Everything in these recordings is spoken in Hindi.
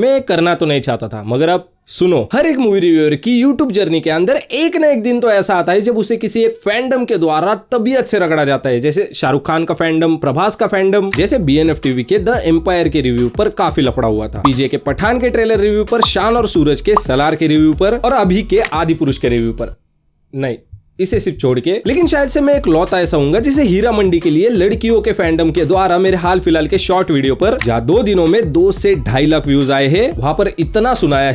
मैं करना तो नहीं चाहता था, मगर अब सुनो, हर एक मूवी रिव्यूअर की यूट्यूब जर्नी के अंदर एक ना एक दिन तो ऐसा आता है जब उसे किसी एक फैंडम के द्वारा तबीयत से रगड़ा जाता है। जैसे शाहरुख खान का फैंडम, प्रभास का फैंडम, जैसे BNF टीवी के द एम्पायर के रिव्यू पर काफी लफड़ा हुआ था, PJ के पठान के ट्रेलर रिव्यू पर, शान और सूरज के सलार के रिव्यू पर, और अभी के आदि पुरुष के रिव्यू पर। नहीं, इसे सिर्फ छोड़ के, लेकिन शायद से मैं एक लौता ऐसा हूँगा जिसे हीरा मंडी के लिए लड़कियों के फैंडम के द्वारा मेरे हाल फिलहाल के शॉर्ट वीडियो पर, जहाँ 2 दिनों में 2 से 2.5 लाख व्यूज आए हैं, वहां पर इतना सुनाया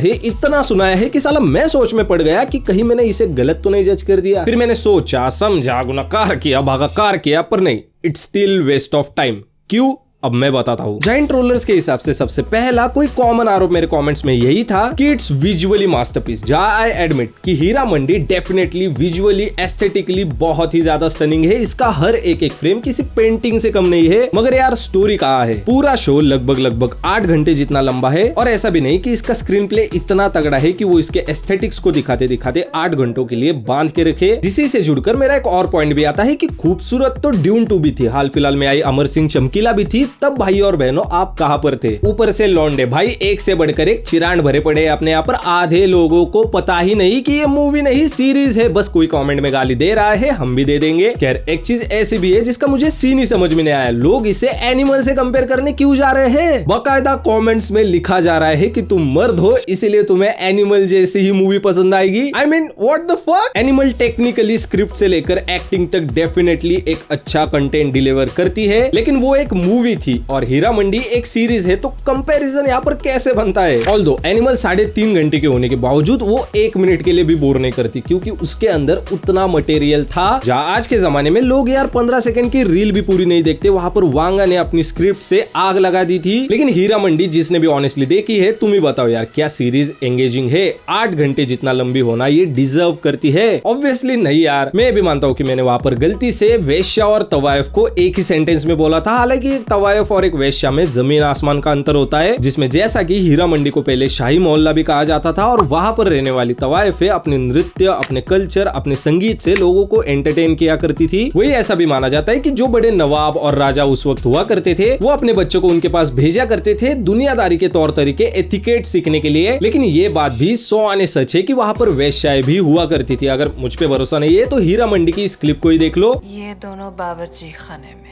है कि साला मैं सोच में पड़ गया कि कहीं मैंने इसे गलत तो नहीं जज कर दिया। फिर मैंने सोचा, समझा, गुनाकार किया, भागाकार किया, पर नहीं, it's still waste of time. क्यों? अब मैं बताता हूँ। जाइंट रोलर्स के हिसाब से सबसे पहला कोई कॉमन आरोप मेरे कमेंट्स में यही था कि इट्स विजुअली मास्टरपीस। जहाँ आई एडमिट कि Heera Mandi definitely visually, aesthetically बहुत ही ज्यादा स्टनिंग है। इसका हर एक फ्रेम किसी पेंटिंग से कम नहीं है। मगर यार स्टोरी कहाँ है? पूरा शो लगभग 8 घंटे जितना लंबा है, और ऐसा भी नहीं कि इसका स्क्रीन प्ले इतना तगड़ा है कि वो इसके एस्थेटिक्स को दिखाते 8 घंटों के लिए बांध के रखे। जिसी से जुड़कर मेरा एक और पॉइंट भी आता है कि खूबसूरत तो ड्यून 2 भी थी, हाल फिलहाल में आई अमर सिंह चमकीला भी थी। तब भाई और बहनों आप कहां पर थे? ऊपर से लौंडे भाई एक से बढ़कर एक चिरांड भरे पड़े अपने यहाँ पर। आधे लोगों को पता ही नहीं कि ये मूवी नहीं सीरीज है, बस कोई कमेंट में गाली दे रहा है, हम भी दे देंगे। खैर एक चीज ऐसी भी है जिसका मुझे सीन ही समझ में नहीं आया, लोग इसे एनिमल से कंपेयर करने क्यों जा रहे हैं? बाकायदा कमेंट्स में लिखा जा रहा है कि तुम मर्द हो इसीलिए तुम्हें एनिमल जैसी ही मूवी पसंद आएगी। I mean what the fuck? Animal technically script से लेकर एक्टिंग तक डेफिनेटली एक अच्छा कंटेंट डिलीवर करती है, लेकिन वो एक मूवी थी और हीरा मंडी एक सीरीज है, तो कंपैरिजन यहाँ पर कैसे बनता है? ऑल्दो एनिमल 3.5 घंटे के होने के बावजूद वो 1 मिनट के लिए भी बोर नहीं करती, क्योंकि उसके अंदर उतना मटेरियल था। जहाँ आज के जमाने में लोग यार 15 सेकंड की रील भी पूरी नहीं देखते, वहां पर वांगा ने अपनी स्क्रिप्ट से आग लगा दी थी। लेकिन हीरा मंडी जिसने भी ऑनेस्टली देखी है, तुम ही बताओ यार, क्या सीरीज एंगेजिंग है? 8 घंटे जितना लंबी होना ये डिजर्व करती है? ऑब्वियसली नहीं यार। मैं भी मानता हूँ कि मैंने वहां पर गलती से वेश्या और तवायफ को एक ही सेंटेंस में बोला था, हालांकि तवायफ और एक वेश्या में जमीन आसमान का अंतर होता है। जिसमें जैसा कि हीरा मंडी को पहले शाही मोहल्ला भी कहा जाता था, और वहां पर रहने वाली तवायफे अपने नृत्य, अपने कल्चर, अपने संगीत से लोगों को एंटरटेन किया करती थी। वही ऐसा भी माना जाता है कि जो बड़े नवाब और राजा उस वक्त हुआ करते थे, वो अपने बच्चों को उनके पास भेजा करते थे दुनियादारी के तौर तरीके, एथिकेट सीखने के लिए। लेकिन ये बात भी 100 आने सच है कि वहां पर वेश्याएं भी हुआ करती थी। अगर मुझ पे भरोसा नहीं है तो हीरा मंडी की इस क्लिप को ही देख लो। ये दोनों बावर्ची खाने में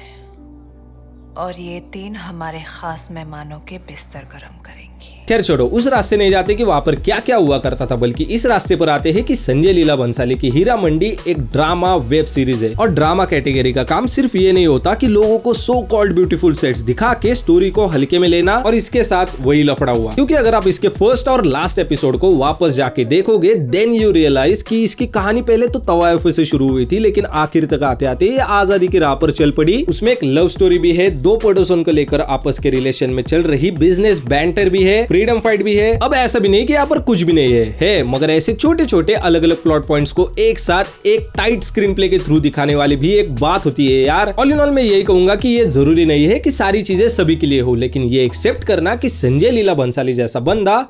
और ये 3 हमारे खास मेहमानों के बिस्तर गर्म करेंगी। खैर छोड़ो, उस रास्ते नहीं जाते कि वहां पर क्या क्या हुआ करता था, बल्कि इस रास्ते पर आते हैं कि संजय लीला भंसाली की हीरा मंडी एक ड्रामा वेब सीरीज है। और ड्रामा कैटेगरी का काम सिर्फ ये नहीं होता कि लोगों को सो कॉल्ड ब्यूटीफुल सेट्स दिखा के स्टोरी को हल्के में लेना, और इसके साथ वही लफड़ा हुआ। क्योंकि अगर आप इसके फर्स्ट और लास्ट एपिसोड को वापस जाके देखोगे, देन यू रियलाइज कि इसकी कहानी पहले तो तवायफ से शुरू हुई थी, लेकिन आखिर तक आते आते ये आजादी की राह पर चल पड़ी। उसमें एक लव स्टोरी भी है, 2 पड़ोसन को लेकर आपस के रिलेशन में चल रही बिजनेस बैंटर भी है, फ्रीडम फाइट भी है। अब ऐसा भी नहीं कि यहाँ पर कुछ भी नहीं है, मगर ऐसे छोटे छोटे अलग अलग प्लॉट पॉइंट्स को एक साथ एक टाइट स्क्रीन प्ले के थ्रू दिखाने वाली भी एक बात होती है यार। ऑल इन ऑल मैं यही कहूंगा कि ये जरूरी नहीं है कि सारी चीजें सभी के लिए हो, लेकिन ये एक्सेप्ट करना कि संजय लीला भंसाली जैसा बंदा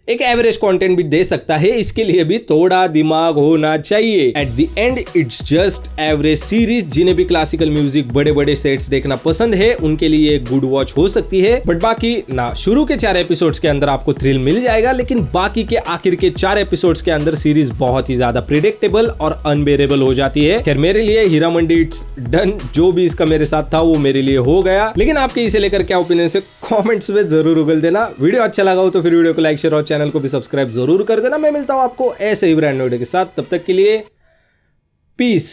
एक एवरेज कंटेंट भी दे सकता है, इसके लिए भी थोड़ा दिमाग होना चाहिए। At the end it's just average series. जिन्हें भी क्लासिकल म्यूजिक, बड़े बड़े सेट्स देखना पसंद है, उनके लिए एक गुड वॉच हो सकती है। बट बाकी ना, शुरू के 4 एपिसोड्स के अंदर आपको थ्रिल मिल जाएगा, लेकिन बाकी के आखिर के 4 एपिसोड्स के अंदर सीरीज बहुत ही ज्यादा प्रिडिक्टेबल और अनबेरेबल हो जाती है। खैर मेरे लिए हीरा मंडी इट्स डन। जो भी इसका मेरे साथ था वो मेरे लिए हो गया, लेकिन आपके इसे लेकर क्या ओपिनियन है कमेंट्स में जरूर उगल देना। वीडियो अच्छा लगा हो तो फिर वीडियो को लाइक, शेयर और चैनल को भी सब्सक्राइब जरूर कर देना। मैं मिलता हूं आपको ऐसे ही ब्रांड वीडियो के साथ, तब तक के लिए पीस।